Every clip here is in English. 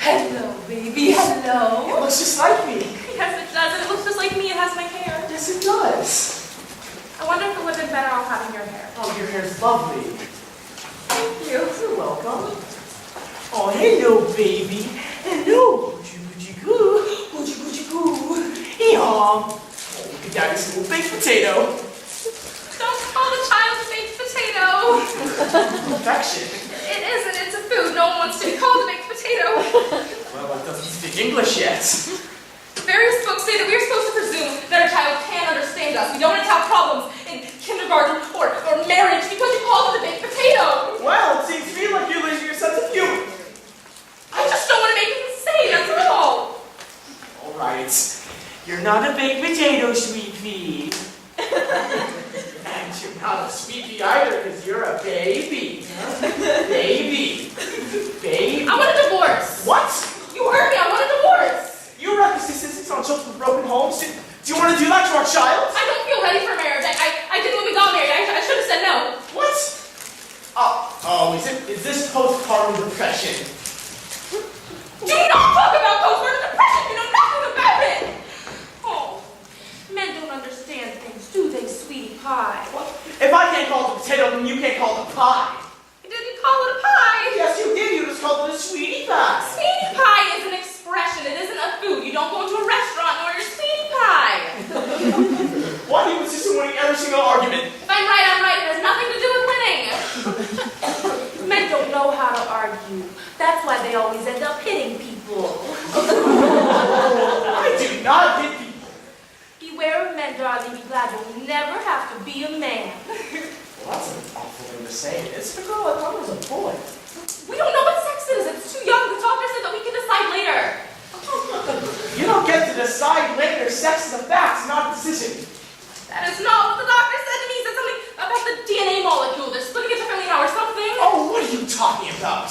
Hello, baby, hello. It looks just like me. Yes, it does, and it looks just like me. It has my hair. Yes, it does. I wonder if it would have been better off having your hair. Oh, your hair's lovely. Thank you. You're welcome. Oh, hello, baby. Hello. Boochie-boochie-goo. Boochie-boochie-goo. Hee-haw. Oh, look at Daddy's little baked potato. Don't call the child a baked potato. Perfection. It isn't. It's a food. No one wants to be called a baked potato. Well, it doesn't speak English yet. Various books say that we are supposed to presume that our child can understand us. We don't have problems in kindergarten or marriage because you called it a baked potato. Well, it seems to me like you're losing your sense of humor. I just don't want to make him say that's all. All right. You're not a baked potato, sweet pea. And you're not a sweet pea either, because you're a baby. Baby. Baby. I want a divorce. What? You heard me. I want a divorce. You reckless statistics on children with broken homes. Do you want to do that to our child? I don't feel ready for marriage. I didn't when we got married. I should have said no. What? Oh, is this postpartum depression? Do not talk about postpartum depression. You know nothing about it. Oh, men don't understand things, do they, sweetie pie? What? If I can't call it a potato, then you can't call it a pie. I didn't call it a pie. Yes, you did. You just called it a sweetie pie. Sweetie pie is an expression. It isn't a food. You don't go into a restaurant and order sweetie pie. Why do you insist on winning every single argument? If I'm right, I'm right. It has nothing to do with winning. Men don't know how to argue. That's why they always end up hitting people. I do not hit people. Beware of men, darling. Be glad you'll never have to be a man. Well, that's an awful thing to say. It's the girl I thought was a boy. We don't know what sex is. It's too young. The doctor said that we can decide later. You don't get to decide later. Sex is a fact, not a decision. That is not what the doctor said to me. He said something about the DNA molecule. They're splitting it differently now or something. Oh, what are you talking about?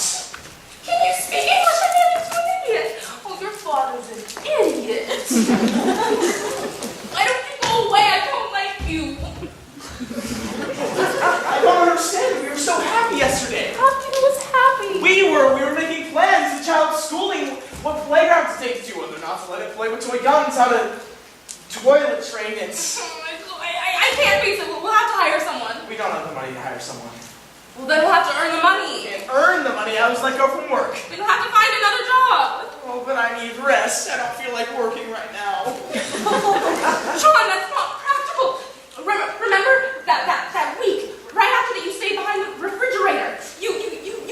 Can you speak English? I'm married to an idiot. Oh, your father's an idiot. Why don't you go away? I don't like you. I don't understand. We were so happy yesterday. Happy was happy. We were making plans. The child's schooling, what playground to take to, whether or not to let it play with toy guns, how to toilet train it. I can't be so. We'll have to hire someone. We don't have the money to hire someone. Well, then we'll have to earn the money. We can't earn the money. I was let go from work. Then we'll have to find another job. Oh, but I need rest. I don't feel like working right now. Sean, that's not practical. Remember that week, right after that you stayed behind the refrigerator, you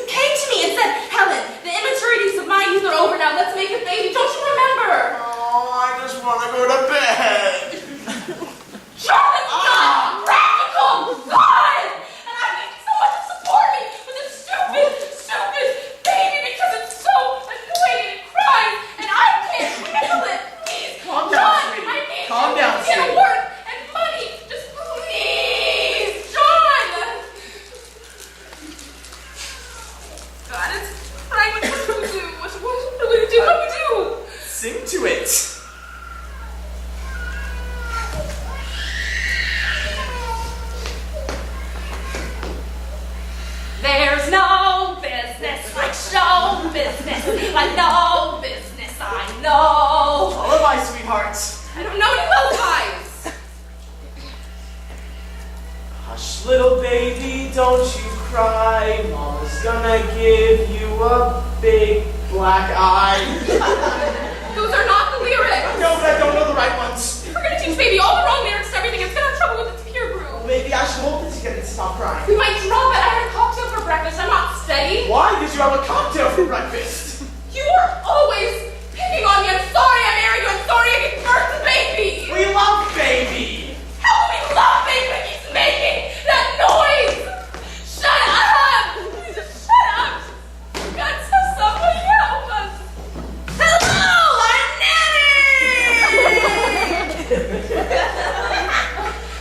came to me and said, Helen, the immaturities of my youth are over now. Let's make a baby. Don't you remember? Oh, I just want to go to bed. Sean, it's not practical. God! And I need someone to support me with this stupid baby because it's so annoying and it cries and I can't handle it. Please, Calm down, John, sweetie. I need Calm you down, to get sweetie. work and money. Just please, John. God, it's crying. What do we do? What do we do? What do we do? Sing to it. There's no business like show business, like no business I know. Lullaby, sweethearts. I don't know any lullabies. Hush, little baby, don't you cry. Mama's gonna give you a big black eye. Those are not the lyrics. No, but I don't know the right ones. We're gonna teach baby all the wrong lyrics to everything. It's gonna have trouble with its peer group. Maybe I should hope that you get to stop crying. We might drop it. I had a cocktail for breakfast. I'm not steady. Why did you have a cocktail for breakfast? You are always picking on me. I'm sorry I married you. I'm sorry I gave birth to baby. We love baby. How can we love baby when he's making that noise? Shut up! Please just shut up. God, so somebody help us. Hello, I'm Nanny.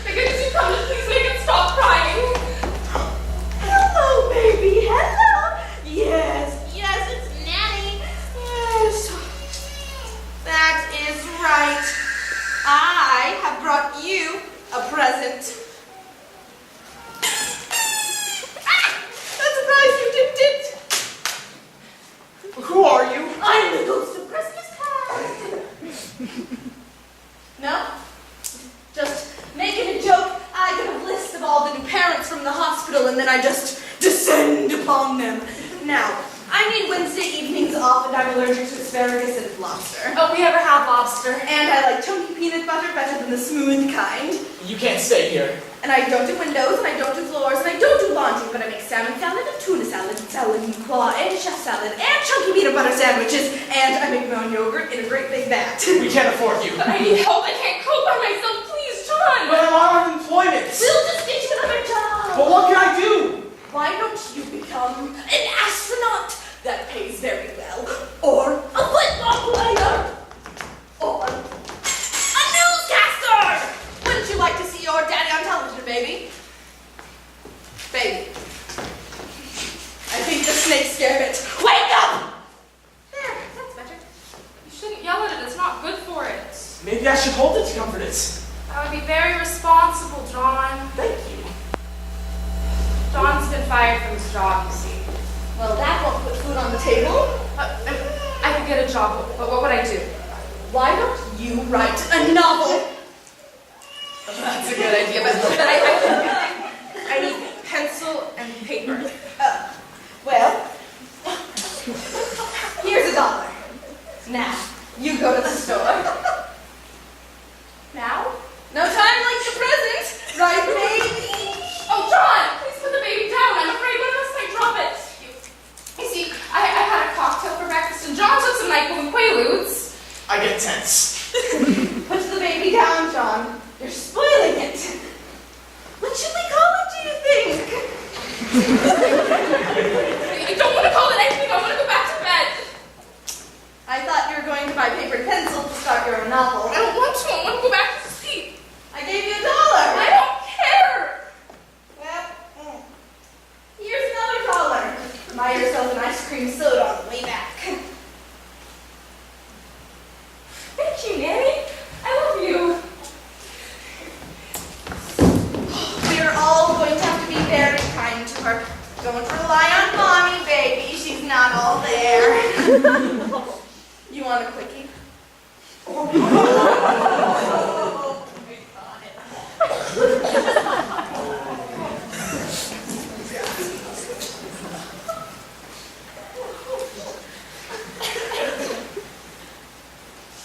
Because you come to please make him stop crying. Hello, baby. Hello. Yes, it's Nanny. on them. Now, I need Wednesday evenings off and I'm allergic to asparagus and lobster. Oh, we ever have lobster. And I like chunky peanut butter better than the smooth kind. You can't stay here. And I don't do windows, and I don't do floors, and I don't do laundry, but I make salmon salad and tuna salad, salad and claw, and chef salad, and chunky peanut butter sandwiches, and I make my own yogurt in a great big vat. We can't afford you. But I need help. I can't cope by myself. Please, John. But I'm out of employment. We'll just get you another job. But what can I do? Why don't you become an astronaut that pays very well, or a football player, or a newscaster? Wouldn't you like to see your daddy on television, baby? Baby. I think the snake scared it. Wake up! There, that's better. You shouldn't yell at it. It's not good for it. Maybe I should hold it to comfort it. That would be very responsible, John. Thank you. John's been fired from his job, you see. Well, that won't put food on the table. I could get a job, but what would I do? Why don't you write a novel? That's a good idea, but I need pencil and paper. Well, here's $1. Now, you go to the store. Now? No time like the present, right, baby? Oh, John! Please put the baby down. I'm afraid one of us might drop it. You see, I had a cocktail for breakfast, and John took some NyQuil and Quaaludes. I get tense. Put the baby down, John. You're spoiling it. What should we call it, do you think? I don't want to call it anything. I want to go back to bed. I thought you were going to buy paper and pencil to start your own novel. I don't want to. I want to go back to sleep. I gave you $1. I don't care. Well, here's another $1. Buy yourself an ice cream soda on the way back. Thank you, Nanny. I love you. We're all going to have to be very kind to her. Don't rely on mommy, baby. She's not all there. You want a quickie? Oh my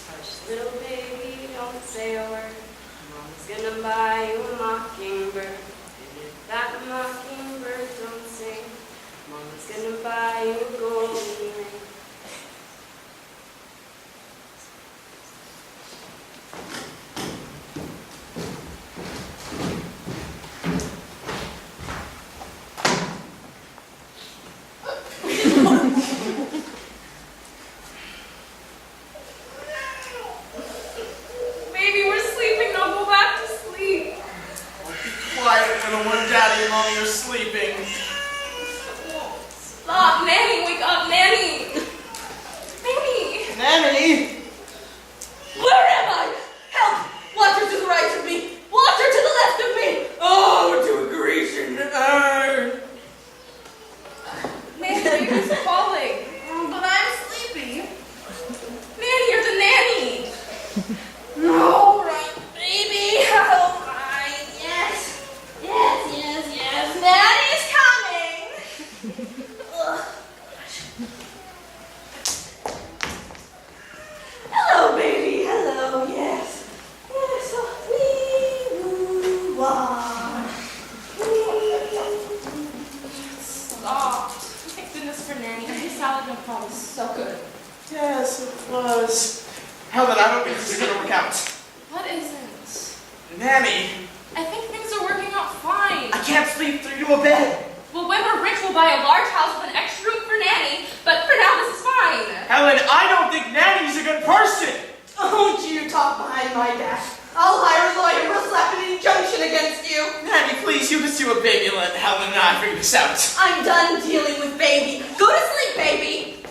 Hush, little baby, don't say a word. Mom's gonna buy you a mockingbird. And if that mockingbird don't sing, Mom's gonna buy you a golden ring. Baby, we're sleeping. Now go back to sleep. Quiet, little one. Daddy and Mommy are sleeping. Stop. Nanny, wake up. Nanny. Nanny. Nanny! Where am I? Help! Water to the right of me! Water to the left of me! Oh, to a Grecian urn! Nanny, baby's falling. But I'm sleepy. Nanny, you're the nanny. All right, baby. All right. Yes. Yes, yes, yes. Daddy's coming. Ugh. Hello, baby. Hello. Yes. Yes. Wee-woo-wah. Stop. Thank goodness for Nanny. Her salad and prom is so good. Yes, it was. Helen, I don't think this is gonna work out. What isn't? Nanny, I think things are working out fine. I can't sleep through to a bed. Well, when we're rich, we'll buy a large house with an extra room for Nanny, but for now, this is fine. Helen, I don't think Nanny's a good person. Don't you talk behind my back. I'll hire a lawyer. We'll slap an injunction against you. Nanny, please, you just do a baby and let Helen and I figure this out. I'm done dealing with baby. Go to sleep, baby.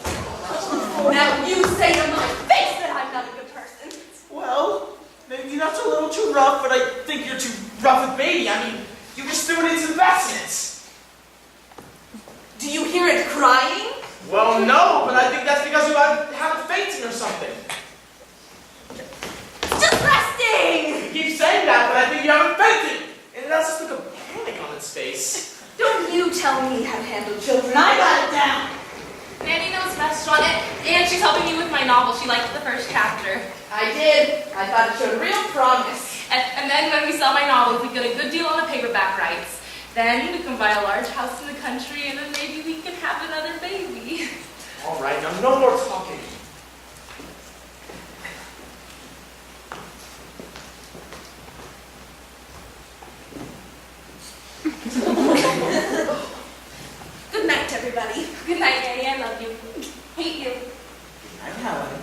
Now you say to my face that I'm not a good person. Well, maybe that's a little too rough, but I think you're too rough with baby. I mean, you just threw it into investments. Do you hear it crying? Well, no, but I think that's because you haven't fainted or something. It's just resting. You keep saying that, but I think you haven't fainted. And that's just like a panic on its face. Don't you tell me how to handle children. I got town. Nanny knows best, John, and she's helping me with my novel. She liked the first chapter. I did. I thought it showed real promise. And then when we sell my novel, we get a good deal on the paperback rights. Then we can buy a large house in the country, and then maybe we can have another baby. All right, now no more talking. Good night, everybody. Good night, Nanny. I love you. Hate you. I'm Helen.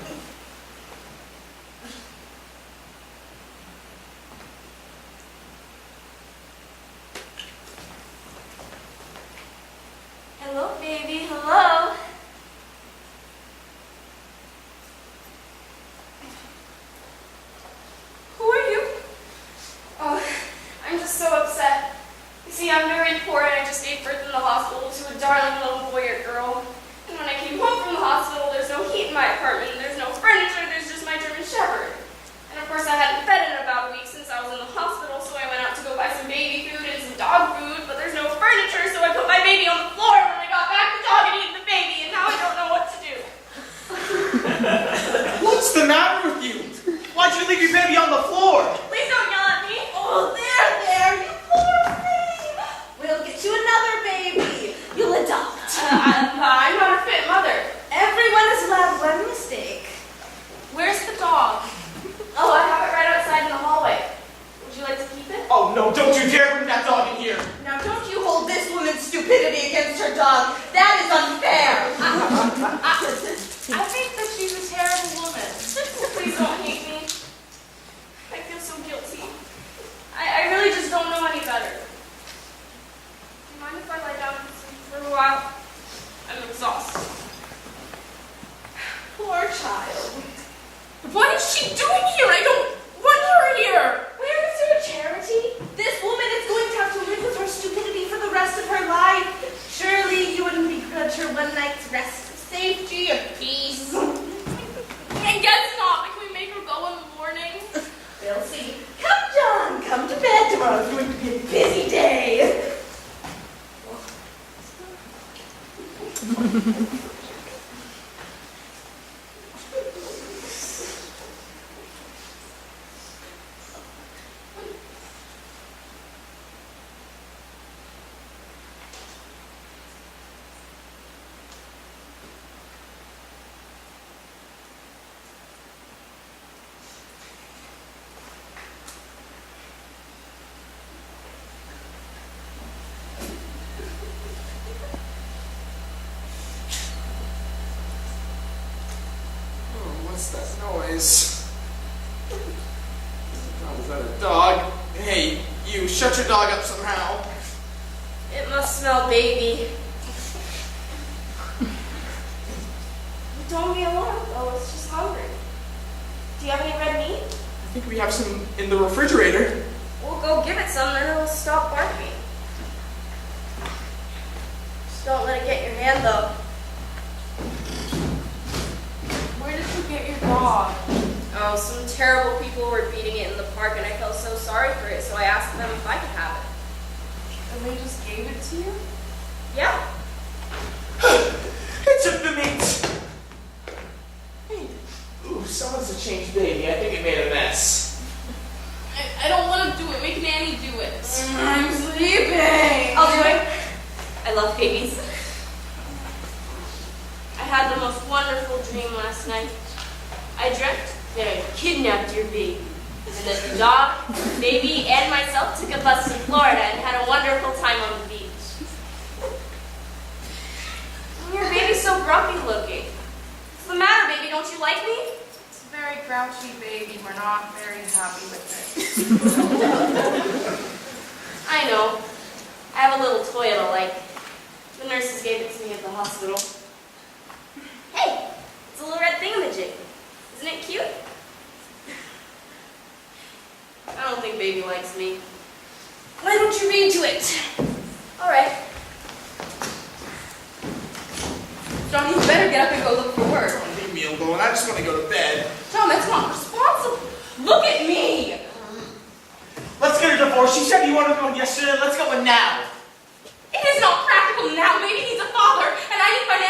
Hello, baby. Hello. Who are you? Oh, I'm just so upset. You see, I'm very poor and I just gave birth in the hospital to a darling little boy or girl. And when I came home from the hospital, there's no heat in my apartment, there's no furniture, there's just my German Shepherd. And of course I hadn't fed in about a week since I was in the hospital, so I went out to go buy some baby food and some dog food, but there's no furniture, so I put my baby on the floor. When I got back, the dog had eaten the baby, and now I don't know what to do. What's the matter with you? Why'd you leave your baby on the floor? Please don't yell at me. Oh, there, you poor thing. We'll get you another baby. You'll adopt. I'm not a fit mother. Everyone is allowed one mistake. Where's the dog? Oh, I have it right outside in the hallway. Would you like to keep it? Oh no, don't you dare bring that dog in here. Now, don't you hold this woman's stupidity against her dog. That is unfair. I think that she's a terrible woman. Please don't hate me. I feel so guilty. I really just don't know any better. Do you mind if I lie down and sleep for a while? I'm exhausted. Poor child. What is she doing here? I don't want her here. Where is her charity? This woman is going to have to live with her stupidity for the rest of her life. Surely you wouldn't begrudge her one night's rest of safety and peace. I guess not. Can we make her go in the morning? We'll see. Come, John, come to bed. Tomorrow's going to be a busy day. What's that noise? Oh, is that a dog? Hey, you, shut your dog up somehow. It must smell baby. Don't be alarmed, though. It's just hungry. Do you have any red meat? I think we have some in the refrigerator. We'll go give it some, then it'll stop barking. Just don't let it get your hand, though. Where did you get your dog? Oh, some terrible people were beating it in the park, and I felt so sorry for it, so I asked them if I could have it. And they just gave it to you? Yeah. It took the meat. Hey, ooh, someone's a changed baby. I think it made a mess. I don't want to do it. Make Nanny do it. I'm sleeping. I'll do it. I love babies. I had the most wonderful dream last night. I dreamt that I kidnapped your baby, and that the dog, baby, and myself took a bus to Florida and had a wonderful time on the beach. Your baby's so grumpy looking. What's the matter, baby? Don't you like me? It's a very grouchy baby. We're not very happy with it. I know. I have a little toy I like. The nurses gave it to me at the hospital. Hey, it's a little red thingamajig. Isn't it cute? I don't think baby likes me. Why don't you read to it? All right. John, you better get up and go look for work. Don't leave me alone. I just want to go to bed. John, that's not responsible. Look at me. Let's get a divorce. You said you wanted one yesterday. Let's get one now. It is not practical now. Baby needs a father, and I need financial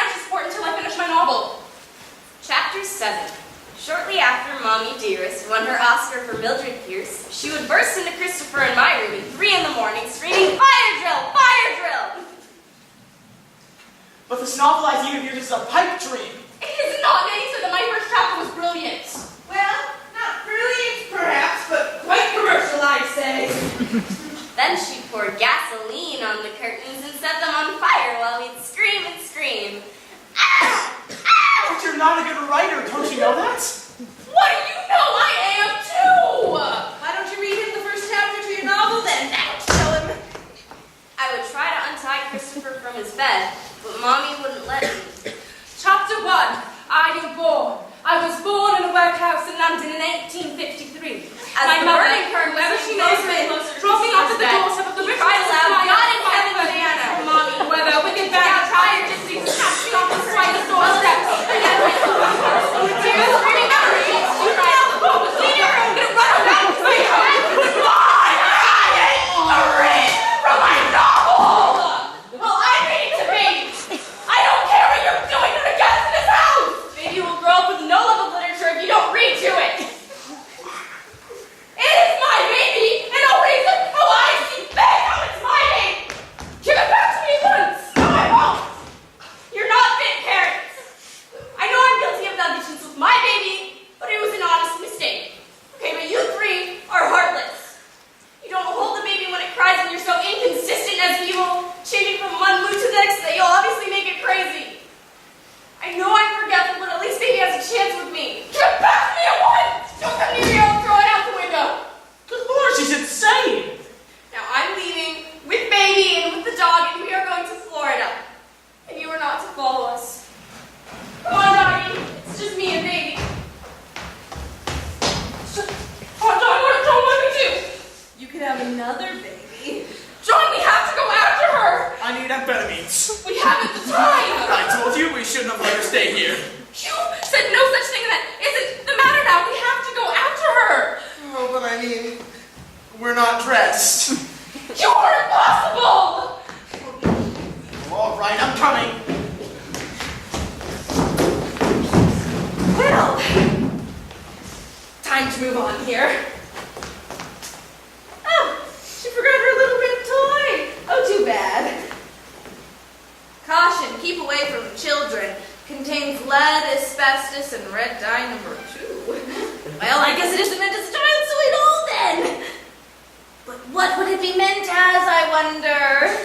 Mommy Dearest won her Oscar for Mildred Pierce, she would burst into Christopher and my room at 3 in the morning screaming, "Fire drill! Fire drill!" But this novel idea of yours is a pipe dream. It is not. Nanny said that my first chapter was brilliant. Well, not brilliant, perhaps, but quite commercial, I'd say. Then she'd pour gasoline on the curtains and set them on fire while we'd scream and scream. Ah! Ah! But you're not a good writer, don't you know that? What do you know? I am too. Why don't you read him the first chapter to your novel then? That would show him. I would try to untie Christopher from his bed, but Mommy wouldn't let me. Chapter 1. I am born. I was born in a workhouse in London in 1853. As My the mother, burning curtain whoever was she may have closer been, and closer to dropped me off at the Christopher's doorstep of the bed, he rich cried man's aloud, fire "God in fire heaven, fire Diana!" for Mommy, whether wicked bad tired gypsies snatched me off the slightest doorstep. And yet, tears streaming down her cheeks, she cried out, "Oh, leave your room, gonna run around with my head." Why? I ain't a read from my novel. Well, I read it to baby. I don't care what you're doing to the guests in this house. Baby will grow up with no love of literature if you don't read to it. It is my baby, and I'll raise it how I see fit. How it's my baby. Give it back to me at once. No, I won't. You're not fit parents. I know I'm guilty of negligence with my baby, but it was an honest mistake. Okay, but you 3 are heartless. You don't hold the baby when it cries, and you're so inconsistent as evil, changing from one mood to the next that you'll obviously make it crazy. I know I'm forgetful, but at least baby has a chance with me. Give it back to me at once. Don't come near me, I'll throw it out the window. Good Lord, she's insane. Now I'm leaving with baby and with the dog, and we are going to Florida. And you are not to follow us. Come on, doggy. It's just me and baby. Oh, John, what do we do? You could have another baby. John, we have to go after her. I need amphetamines. We haven't the time. I told you we shouldn't have let her stay here. You said no such thing, and that isn't the matter now. We have to go after her. Oh, but I mean, we're not dressed. You're impossible. All right, I'm coming. Well, time to move on here. Oh, she forgot her little red toy. Oh, too bad. Caution, keep away from children. Contains lead, asbestos, and red dye number 2. Well, I guess it isn't meant as a child's toy at all then. But what would it be meant as, I wonder?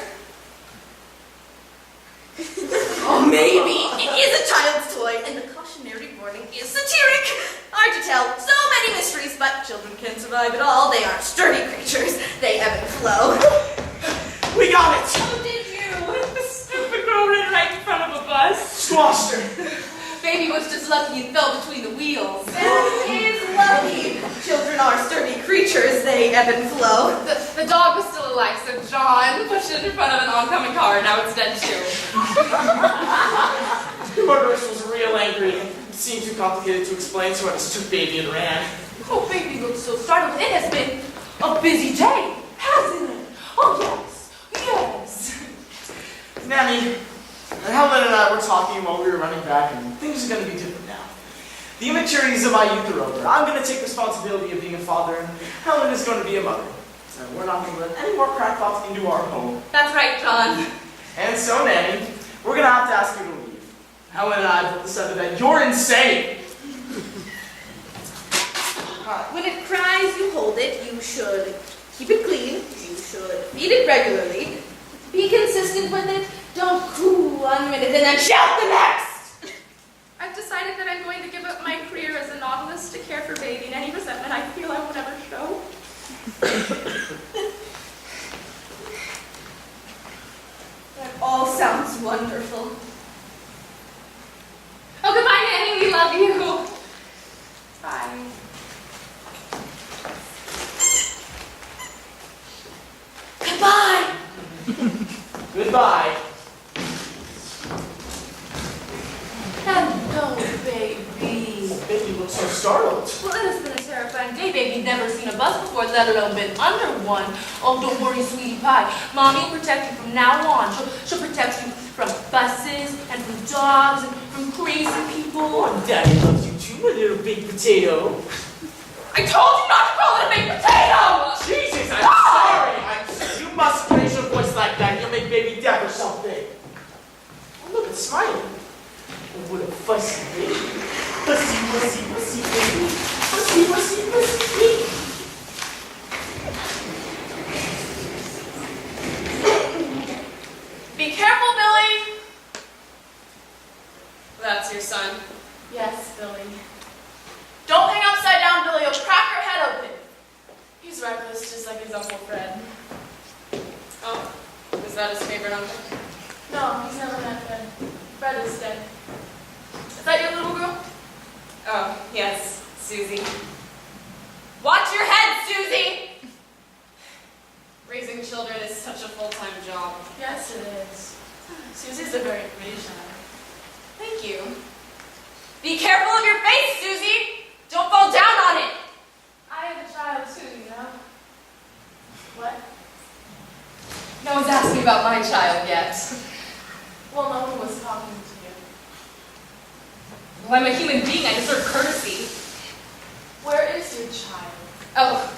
Oh, maybe it is a child's toy, and the cautionary warning is satiric. Hard to tell. So many mysteries, but children can survive it all. They aren't sturdy creatures. They ebb and flow. We got it. Oh, did you? The stupid girl ran right in front of a bus. Squashed her. Baby was just lucky and fell between the wheels. That is lucky. Children are sturdy creatures. They ebb and flow. The dog was still alive, so John pushed it in front of an oncoming car, and now it's dead too. The motorist was real angry. It seemed too complicated to explain, so I just took baby and ran. Oh, baby looks so startled. It has been a busy day, hasn't it? Oh, yes, yes. Nanny, Helen and I were talking while we were running back, and things are going to be different now. The immaturities of my youth are over. I'm going to take responsibility of being a father, and Helen is going to be a mother. So we're not going to let any more crackpots into our home. That's right, John. And so, Nanny, we're going to have to ask you to leave. Helen and I both decided that you're insane. When it cries, you hold it. You should keep it clean. You should feed it regularly. Be consistent with it. Don't coo 1 minute and then shout the next. I've decided that I'm going to give up my career as a novelist to care for baby, and any resentment I feel I won't ever show. That all sounds wonderful. Oh, goodbye, Nanny. We love you. Bye. Goodbye. Goodbye. Hello, baby. Baby looks so startled. Well, it has been a terrifying day, baby. Never seen a bus before, let alone been under one. Oh, don't worry, sweetie pie. Mommy will protect you from now on. She'll protect you from buses and from dogs and from crazy people. Oh, Daddy loves you too, my little big potato. I told you not to call it a baked potato! Jesus, I'm sorry. You mustn't raise your voice like that. You'll make baby deaf or something. Oh, look, it's smiling. Oh, what a fussy baby. Fussy, fussy, fussy baby. Fussy, fussy, fussy. Be careful, Billy. That's your son. Yes, Billy. Don't hang upside down, Billy. You'll crack your head open. He's reckless, just like his Uncle Fred. Oh, is that his favorite uncle? No, he's never met Fred. Fred is dead. Is that your little girl? Oh, yes, Susie. Watch your head, Susie! Raising children is such a full-time job. Yes, it is. Susie's a very pretty child. Thank you. Be careful of your face, Susie! Don't fall down on it! I have a child too, you know. What? No one's asked me about my child yet. Well, no one was talking to you. Well, I'm a human being. I deserve courtesy. Where is your child? Oh,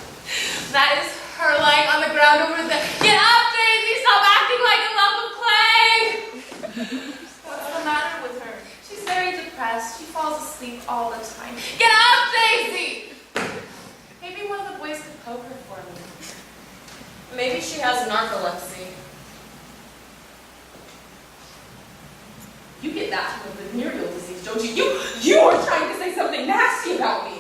that is her lying on the ground over there. Get up, Daisy! Stop acting like a lump of clay! What's the matter with her? She's very depressed. She falls asleep all the time. Get up, Daisy! Maybe one of the boys could poke her for me. Maybe she has narcolepsy. You get that with the venereal disease, don't you? You are trying to say something nasty about me.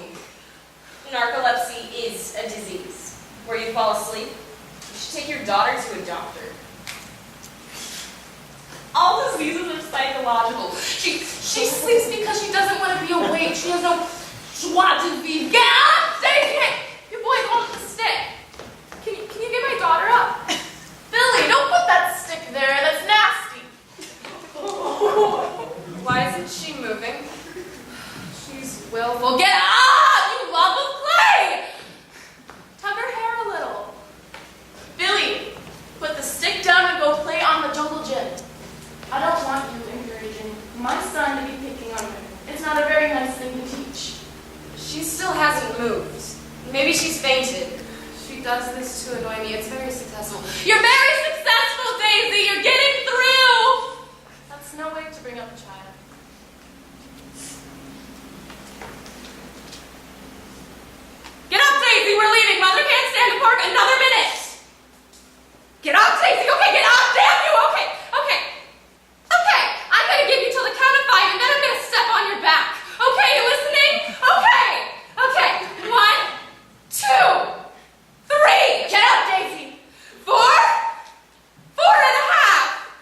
Narcolepsy is a disease where you fall asleep. You should take your daughter to a doctor. All diseases are psychological. She sleeps because she doesn't want to be awake. She has no joie de vivre. Get up, Daisy! Hey, your boy's on the stick. Can you get my daughter up? Billy, don't put that stick there. That's nasty. Why isn't she moving? She's willful. Well, get up, you lump of clay! Tug her hair a little. Billy, put the stick down and go play on the jungle gym. I don't want you encouraging my son to be picking on her. It's not a very nice thing to teach. She still hasn't moved. Maybe she's fainted. She does this to annoy me. It's very successful. You're very successful, Daisy. You're getting through. That's no way to bring up a child. Get up, Daisy. We're leaving. Mother can't stand to park another minute. Get up, Daisy. Okay, get up. Damn you. Okay. I'm gonna give you till the count of 5, and then I'm gonna step on your back. Okay, you listening? Okay. 1, 2, 3. Get up, Daisy. 4, 4 and a half.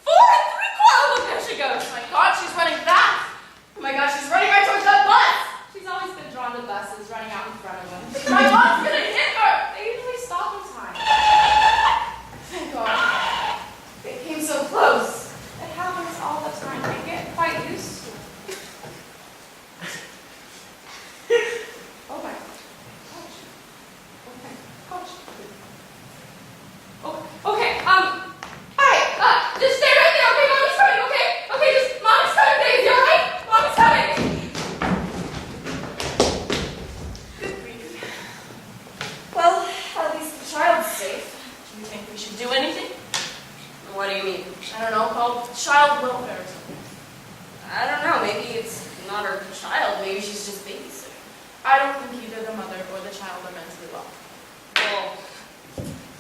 4 and 3/4. Look, there she goes. Oh my God, she's running fast. Oh my God, she's running right towards that bus. She's always been drawn to buses, running out in front of them. My mom's gonna hit her. They usually stop in time. Thank God. They came so close. It happens all the time. I get quite used to it. Oh my God. Ouch. Okay. Ouch. Okay, hi, just stay right there, okay? Mommy's coming, okay? Okay, just, Mommy's coming, Daisy, all right? Mommy's coming. Good grief. Well, at least the child's safe. Do you think we should do anything? What do you mean? I don't know, called child welfare or something. I don't know. Maybe it's not her child. Maybe she's just babysitting. I don't think either the mother or the child are mentally well. Well,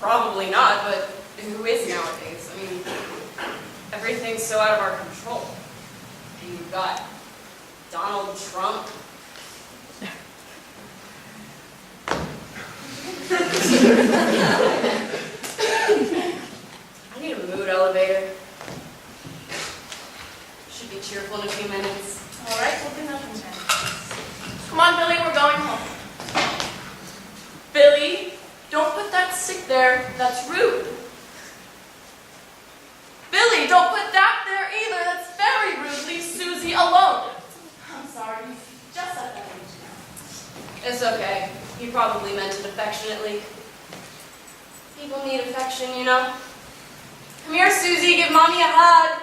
probably not, but who is nowadays? I mean, everything's so out of our control. You've got Donald Trump. I need a mood elevator. Should be cheerful in a few minutes. All right, we'll do nothing then. Come on, Billy, we're going home. Billy, don't put that stick there. That's rude. Billy, don't put that there either. That's very rude. Leave Susie alone. I'm sorry. He's just at that age now. It's okay. He probably meant it affectionately. People need affection, you know? Come here, Susie. Give Mommy a hug.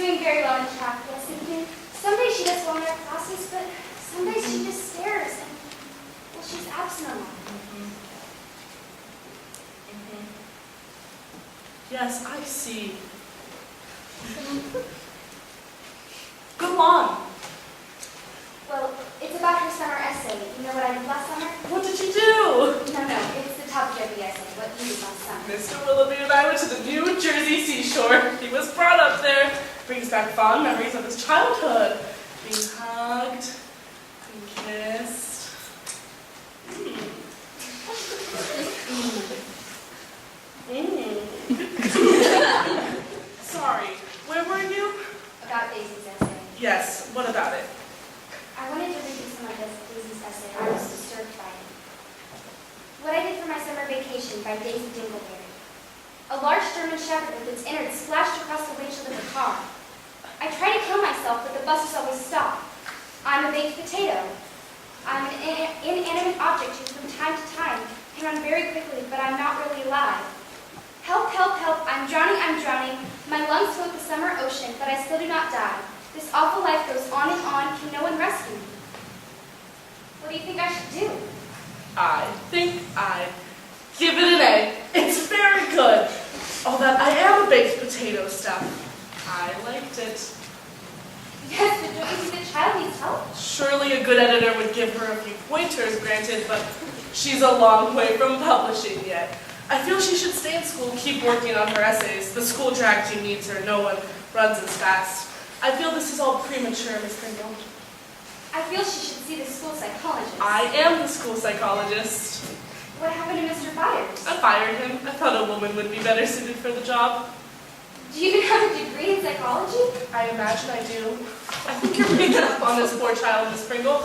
doing very well in track, yes, indeed. Some days she does well in her classes, but some days she just stares and, well, she's absent a lot. Yes, I see. Go on. Well, it's about her summer essay. You know what I did last summer? What did you do? No, it's the topic of the essay, what you did last summer. Mr. Willoughby and I went to the New Jersey seashore. He was brought up there. Brings back fond memories of his childhood. Being hugged and kissed. Sorry, where were you? About Daisy's essay. Yes, what about it? I wanted to read you some of Daisy's essay. I was disturbed by it. What I Did for My Summer Vacation by Daisy Dingleberry. A large German Shepherd with its innards splashed across the windshield of the car. I try to kill myself, but the buses always stop. I'm a baked potato. I'm an inanimate object who from time to time can run very quickly, but I'm not really alive. Help, help, help, I'm drowning, I'm drowning. My lungs fill with the summer ocean, but I still do not die. This awful life goes on and on, can no one rescue me? What do you think I should do? I think I'd give it an A. It's very good. All that I am a baked potato stuff. I liked it. Yes, but don't you think the child needs help? Surely a good editor would give her a few pointers, granted, but she's a long way from publishing yet. I feel she should stay in school, keep working on her essays. The school drag team needs her. No one runs as fast. I feel this is all premature, Miss Pringle. I feel she should see the school psychologist. I am the school psychologist. What happened to Mr. Byers? I fired him. I thought a woman would be better suited for the job. Do you even have a degree in psychology? I imagine I do. I think you're pretty good up on this poor child, Miss Pringle.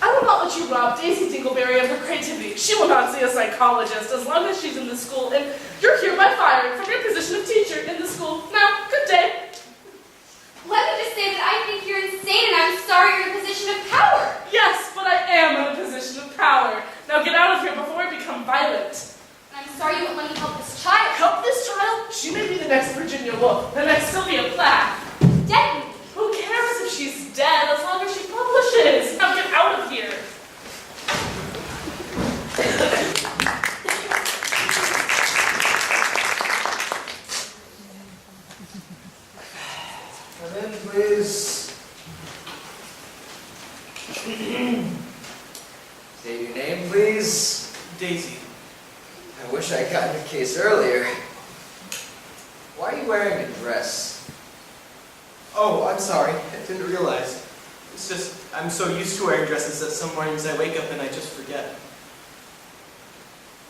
I will not let you rob Daisy Dingleberry of her creativity. She will not see a psychologist as long as she's in the school, and you're hereby fired from your position of teacher in the school. Now, good day. Let me just say that I think you're insane and I'm sorry you're in a position of power. Yes, but I am in a position of power. Now get out of here before I become violent. And I'm sorry you won't let me help this child. Help this child? She may be the next Virginia Woolf, the next Sylvia Plath. Dead. Who cares if she's dead as long as she publishes? Now get out of here. Come in, please. Say your name, please. Daisy. I wish I got the case earlier. Why are you wearing a dress? Oh, I'm sorry. I didn't realize. It's just, I'm so used to wearing dresses that some mornings I wake up and I just forget.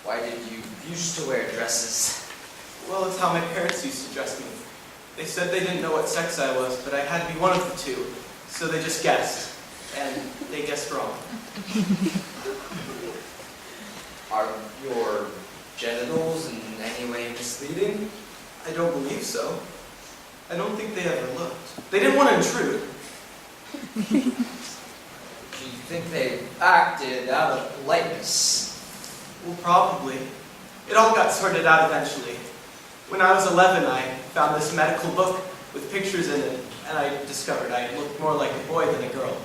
Why did you used to wear dresses? Well, it's how my parents used to dress me. They said they didn't know what sex I was, but I had to be one of the two. So they just guessed. And they guessed wrong. Are your genitals in any way misleading? I don't believe so. I don't think they ever looked. They didn't want to intrude. Do you think they acted out of politeness? Well, probably. It all got sorted out eventually. When I was 11, I found this medical book with pictures in it, and I discovered I looked more like a boy than a girl.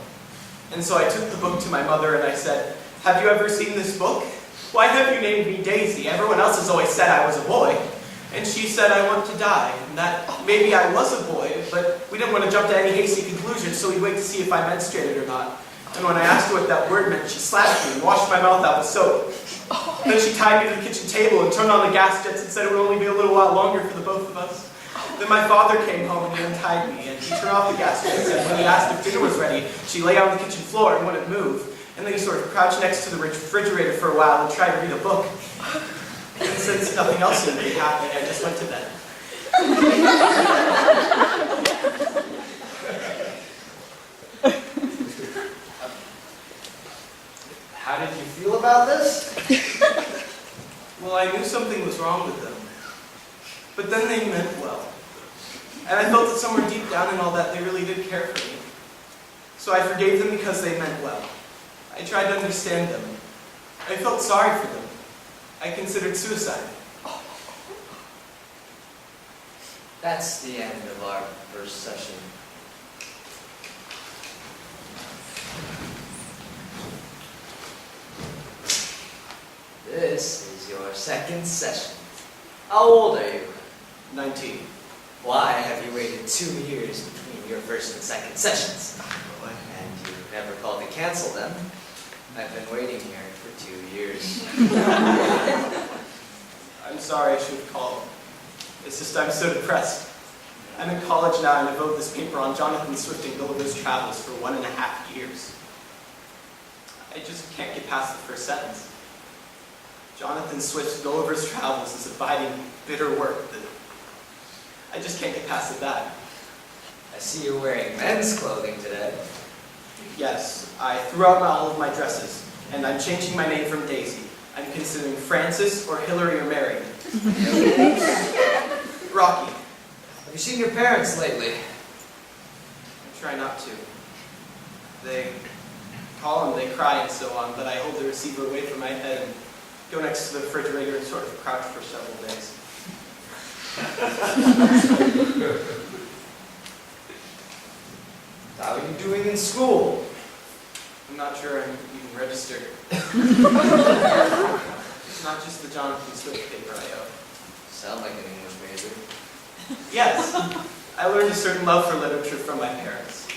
And so I took the book to my mother and I said, "Have you ever seen this book? Why have you named me Daisy? Everyone else has always said I was a boy." And she said I want to die, and that maybe I was a boy, but we didn't want to jump to any hasty conclusions, so we'd wait to see if I menstruated or not. And when I asked her what that word meant, she slapped me and washed my mouth out with soap. Then she tied me to the kitchen table and turned on the gas jets and said it would only be a little while longer for the both of us. Then my father came home and he untied me, and he turned off the gas jets, and when he asked if dinner was ready, she lay on the kitchen floor and wouldn't move. And then he sort of crouched next to the refrigerator for a while and tried to read a book. And since nothing else seemed to be happening, I just went to bed. How did you feel about this? Well, I knew something was wrong with them. But then they meant well. And I felt that somewhere deep down in all that, they really did care for me. So I forgave them because they meant well. I tried to understand them. I felt sorry for them. I considered suicide. That's the end of our first session. This is your second session. How old are you? 19. Why have you waited 2 years between your first and second sessions? And you never called to cancel them. I've been waiting here for 2 years. I'm sorry I should have called. It's just I'm so depressed. I'm in college now and I wrote this paper on Jonathan Swift and Gulliver's Travels for 1.5 years. I just can't get past the first sentence. Jonathan Swift's Gulliver's Travels is a biting, bitter work that I just can't get past that. I see you're wearing men's clothing today. Yes, I threw out all of my dresses, and I'm changing my name from Daisy. I'm considering Francis or Hillary or Mary. Rocky. Have you seen your parents lately? I try not to. They call and they cry and so on, but I hold the receiver away from my head and go next to the refrigerator and sort of crouch for several days. How are you doing in school? I'm not sure I'm even registered. It's not just the Jonathan Swift paper I owe. Sound like an English major. Yes, I learned a certain love for literature from my parents.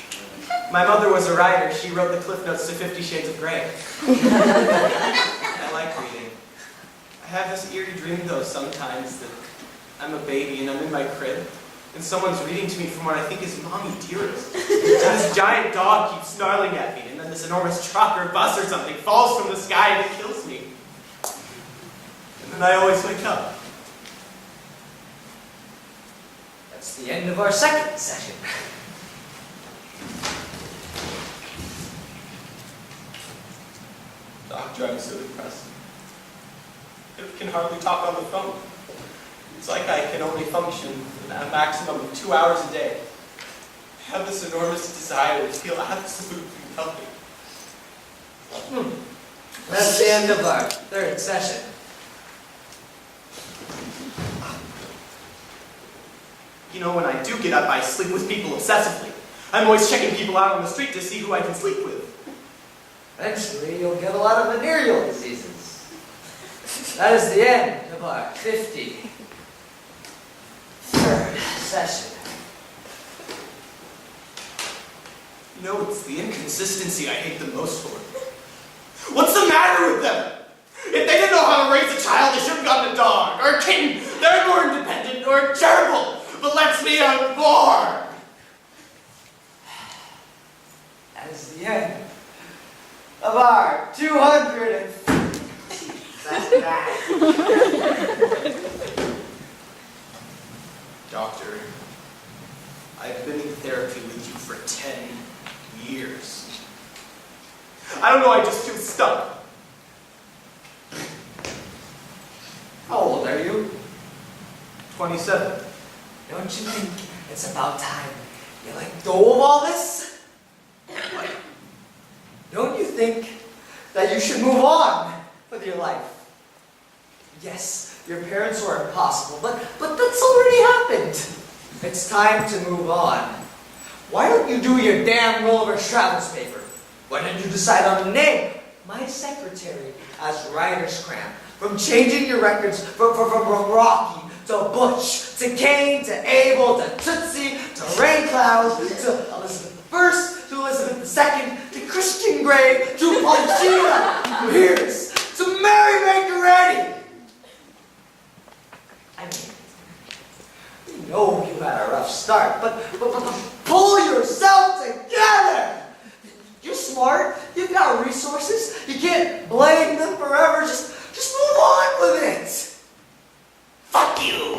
My mother was a writer. She wrote the Cliff Notes to 50 Shades of Grey. I like reading. I have this eerie dream, though, sometimes that I'm a baby and I'm in my crib, and someone's reading to me from what I think is Mommy Dearest. And this giant dog keeps snarling at me, and then this enormous truck or bus or something falls from the sky and it kills me. And then I always wake up. That's the end of our second session. Doctor, I'm so depressed. I can hardly talk on the phone. It's like I can only function a maximum of 2 hours a day. I have this enormous desire to feel absolutely nothing. That's the end of our third session. You know, when I do get up, I sleep with people obsessively. I'm always checking people out on the street to see who I can sleep with. Eventually, you'll get a lot of venereal diseases. That is the end of our 53rd session. You know, it's the inconsistency I hate the most for. What's the matter with them? If they didn't know how to raise a child, they should have gotten a dog or a kitten. They're more independent or gerbil, but lets me out more. That is the end of our 200th. Doctor, I've been in therapy with you for 10 years. I don't know, I just feel stuck. How old are you? 27. Don't you think it's about time you let go of all this? Don't you think that you should move on with your life? Yes, your parents were impossible, but that's already happened. It's time to move on. Why don't you do your damn Gulliver's Travels paper? Why don't you decide on a name? My secretary has writer's cramp from changing your records from Rocky to Butch to Cain to Abel to Tootsie to Rain Cloud to Elizabeth I to Elizabeth II to Christian Grey to Conchita to Pierce to Mary Baker Eddy. I mean, we know you had a rough start, but pull yourself together. You're smart. You've got resources. You can't blame them forever. Just move on with it. Fuck you.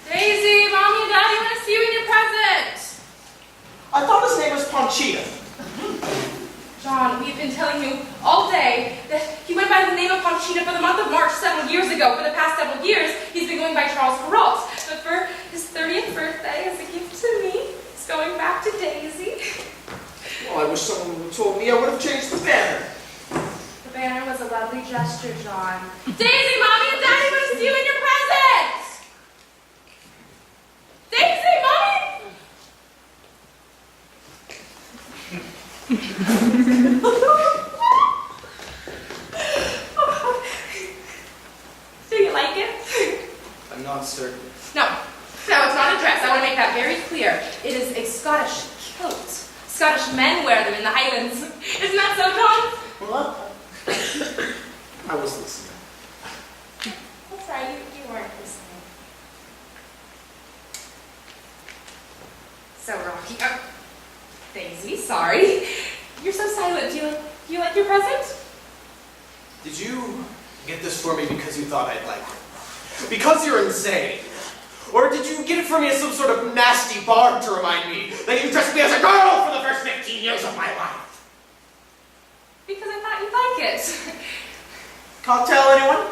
Daisy, Mommy and Daddy want to see you in your present. I thought his name was Conchita. John, we've been telling you all day that he went by the name of Conchita for the month of March several years ago. For the past several years, he's been going by Charles Perrault. But for his 30th birthday, as a gift to me, he's going back to Daisy. Well, I wish someone would have told me. I would have changed the banner. The banner was a lovely gesture, John. Daisy, Mommy and Daddy want to see you in your presents! Daisy, Mommy! Do you like it? I'm not certain. No, it's not a dress. I want to make that very clear. It is a Scottish kilt. Scottish men wear them in the Highlands. Isn't that so, John? What? I was listening. That's right, you weren't listening. So, Rocky, Daisy, sorry. You're so silent. Do you like your present? Did you get this for me because you thought I'd like it? Because you're insane? Or did you get it for me as some sort of nasty barb to remind me that you dressed me as a girl for the first 15 years of my life? Because I thought you'd like it. Cocktail, anyone?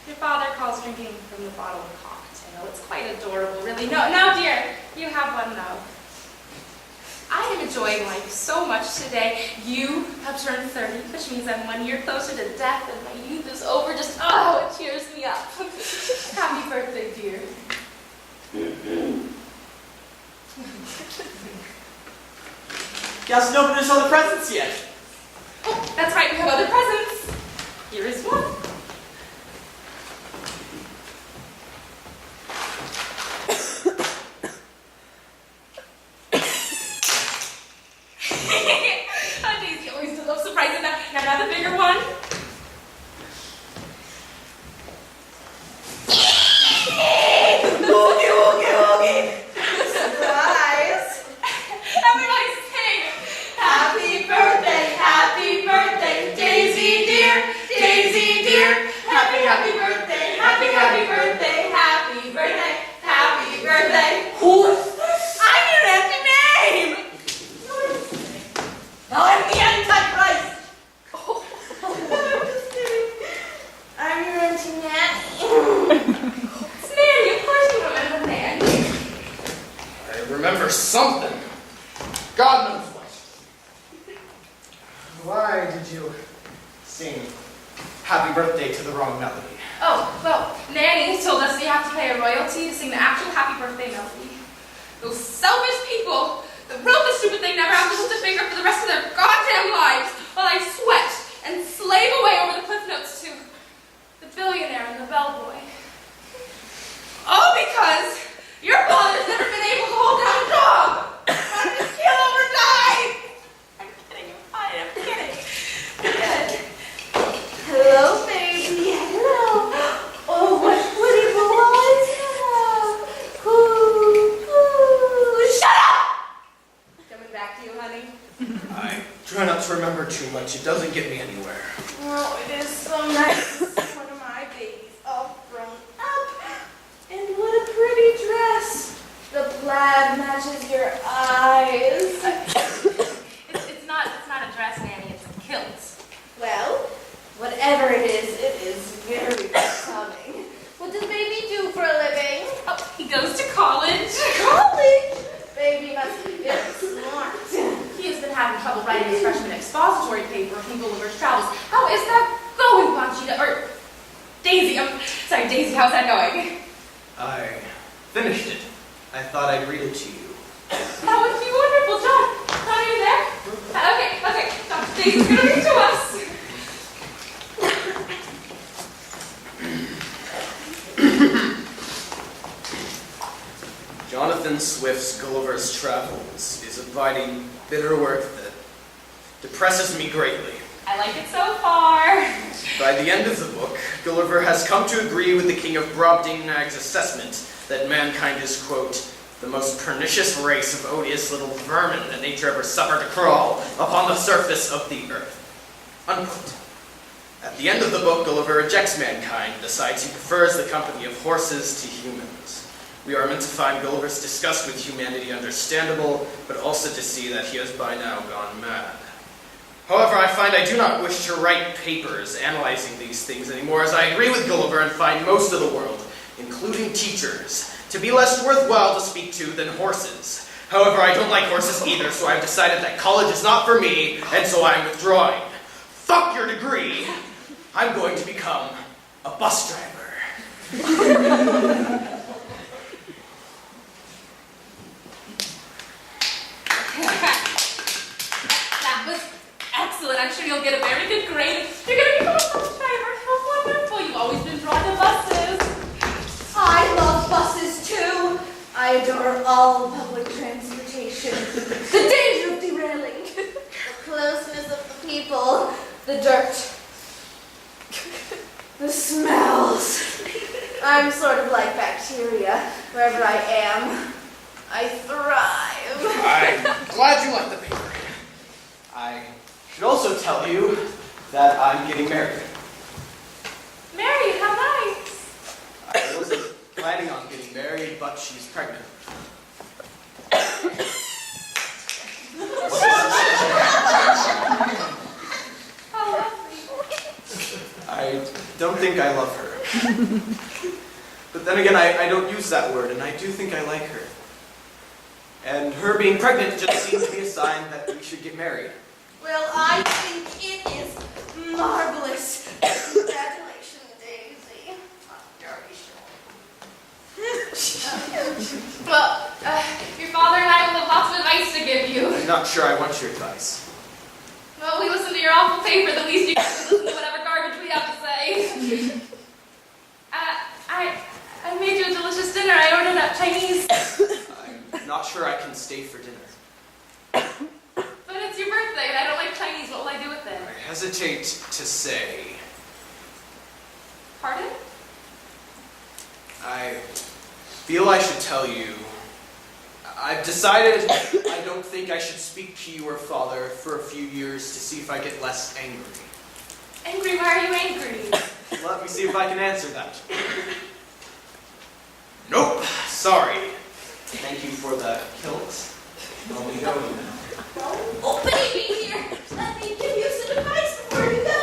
Your father calls drinking from the bottle a cocktail. It's quite adorable, really. No, dear. You have one, though. I am enjoying life so much today. You have turned 30, which means I'm 1 year closer to death, and my youth is over. Just, oh, it cheers me up. Happy birthday, dear. He hasn't opened his other presents yet. Oh, that's right, we have other presents. Here is one. Oh, Daisy always does love surprises. Now another bigger one. Oogie. Surprise. Everybody sing. Happy birthday, Daisy dear, Daisy dear. Happy birthday, happy birthday, happy birthday, happy birthday. I'm your empty name. I'm the Antichrist. I'm just kidding. I'm your auntie Nanny. It's Nanny, of course you remember Nanny. I remember something. God knows what. Why did you sing Happy Birthday to the wrong melody? Oh, well, Nanny told us that you have to pay a royalty to sing the actual happy birthday melody. Those selfish people that wrote the stupid thing never have to lift a finger for the rest of their goddamn lives while I sweat and slave away over the cliff notes to the billionaire and the bellboy. All because your father's never been able to hold down a job. Wanted to kill or die. I'm kidding, I'm fine, I'm kidding. Good. Hello, baby. Hello. Oh, what pretty blue eyes you have. Shut up! Coming back to you, honey. I try not to remember too much. It doesn't get me anywhere. Oh, it is so nice. One of my babies all grown up. And what a pretty dress. The plaid matches your eyes. It's not a dress, Nanny, it's a kilt. Well, whatever it is very becoming. What does baby do for a living? Oh, he goes to college. College? Baby must be very smart. He has been having trouble writing his freshman expository paper from Gulliver's Travels. How is that going, Conchita? Or Daisy? Sorry, Daisy, how's that going? I finished it. I thought I'd read it to you. That would be wonderful, John. John, are you there? Okay. John, Daisy's gonna read to us. Jonathan Swift's Gulliver's Travels is a biting, bitter work that depresses me greatly. I like it so far. By the end of the book, Gulliver has come to agree with the King of Brobdingnag's assessment that mankind is, quote, the most pernicious race of odious little vermin that nature ever suffered to crawl upon the surface of the earth, unquote. At the end of the book, Gulliver rejects mankind and decides he prefers the company of horses to humans. We are meant to find Gulliver's disgust with humanity understandable, but also to see that he has by now gone mad. However, I find I do not wish to write papers analyzing these things anymore, as I agree with Gulliver and find most of the world, including teachers, to be less worthwhile to speak to than horses. However, I don't like horses either, so I've decided that college is not for me, and so I'm withdrawing. Fuck your degree! I'm going to become a bus driver. That was excellent. I'm sure you'll get a very good grade. You're going to become a bus driver. How wonderful. You've always been drawn to buses. I love buses too. I adore all public transportation. The danger of derailing. The closeness of the people. The dirt. The smells. I'm sort of like bacteria. Wherever I am, I thrive. I'm glad you like the paper. I should also tell you that I'm getting married. Mary, how nice. I wasn't planning on getting married, but she's pregnant. How lovely. I don't think I love her. But then again, I don't use that word, and I do think I like her. And her being pregnant just seems to be a sign that we should get married. Well, I think it is marvelous. Congratulations, Daisy. I'm very sure. Well, your father and I will have lots of advice to give you. I'm not sure I want your advice. Well, we listen to your awful paper. The least you can do is listen to whatever garbage we have to say. I made you a delicious dinner. I ordered up Chinese. I'm not sure I can stay for dinner. But it's your birthday, and I don't like Chinese. What will I do with it? I hesitate to say. Pardon? I feel I should tell you. I've decided I don't think I should speak to you or father for a few years to see if I get less angry. Angry? Why are you angry? Let me see if I can answer that. Nope, sorry. Thank you for the kilt. I'll be going now. Oh, baby, here. Let me give you some advice before you go.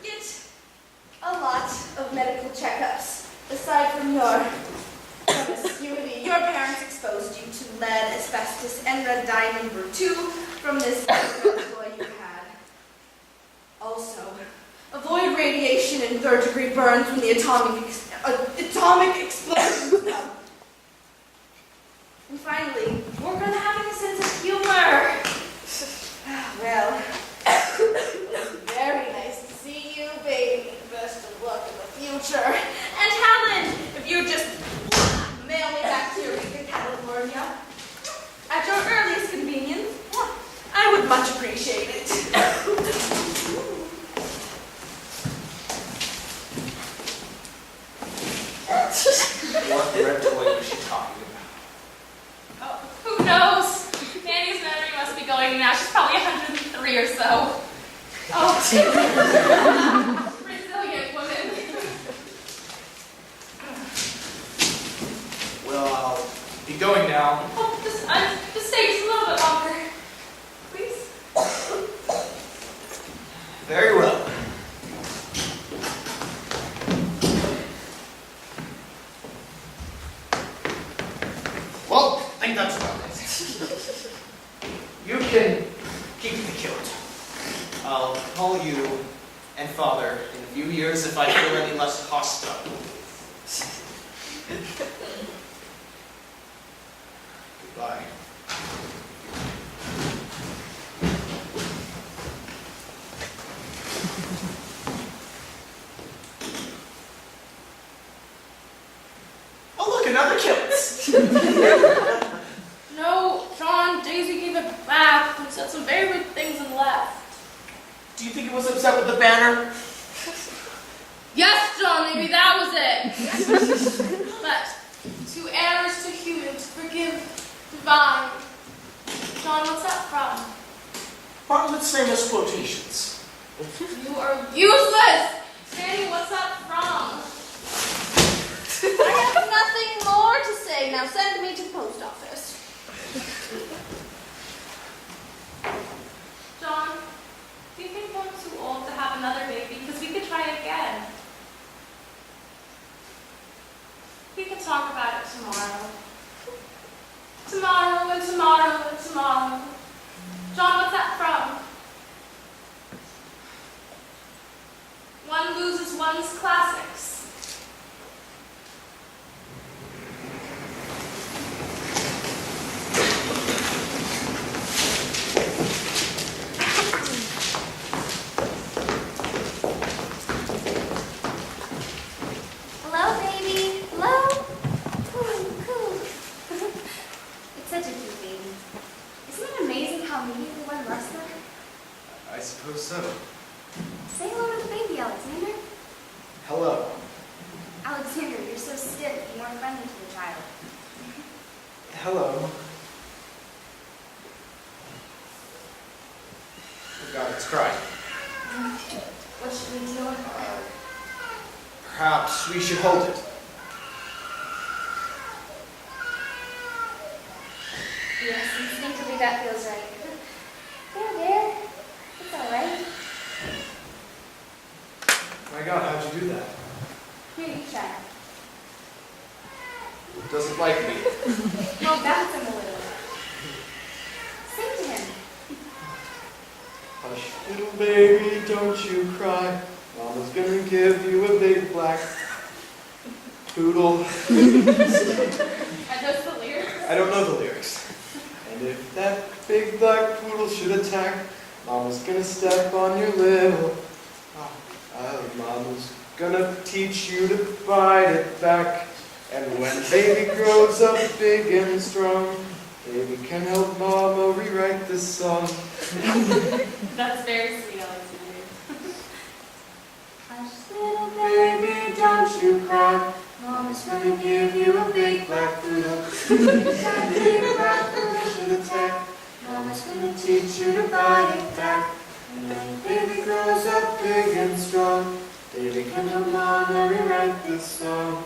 Get a lot of medical checkups. Aside from your promiscuity, your parents exposed you to lead, asbestos, and red dye number 2 from this toy you had. Also, avoid radiation and third-degree burns when the atomic explosions come. And finally, work on having a sense of humor. Well, very nice to see you, baby. Best of luck in the future. And Helen, if you just mail me back to Eureka, California, at your earliest convenience, I would much appreciate it. What red toy was she talking about? Oh, who knows? Nanny's memory must be going now. She's probably 103 or so. Oh, resilient woman. Well, I'll be going now. Oh, just stay just a little bit longer, please. Very well. Well, I think that's about it. You can keep the kilt. I'll call you and father in a few years if I feel any less hostile. Goodbye. Oh, look, another kilt. No, John, Daisy gave it back and said some very rude things and left. Do you think it was upset with the banner? Yes, John, maybe that was it. But to err is to human, to forgive divine. John, what's that from? Bartlett's famous quotations. You are useless! Danny, what's that from? have nothing more to say. Now send me to the post office. John, do you think I'm too old to have another baby? Because we could try again. We can talk about it tomorrow. Tomorrow and tomorrow and tomorrow. John, what's that from? One loses one's classics. Hello, baby. Hello. Cool. It's such a cute baby. Isn't it amazing how immediately one loves them? I suppose so. Say hello to the baby, Alexander. Hello. Alexander, you're so stiff. You weren't friendly to the child. Hello. Oh God, it's crying. What should we do? Perhaps we should hold it. Yes, instinctively that feels right. There. It's all right. My God, how'd you do that? Here, you try. It doesn't like me. Well, bounce him a little. Sing to him. Hush, little baby, don't you cry. Mama's gonna give you a big black poodle. Are those the lyrics? I don't know the lyrics. And if that big black poodle should attack, Mama's gonna step on your little. Mama's gonna teach you to fight it back. And when baby grows up big and strong, baby can help Mama rewrite this song. That's very sweet, Alexander. Hush, little Baby, don't you cry. Mama's gonna give you a big black poodle. That big black poodle should attack. Mama's gonna teach you to fight it back. And when baby grows up big and strong, baby can help Mama rewrite this song.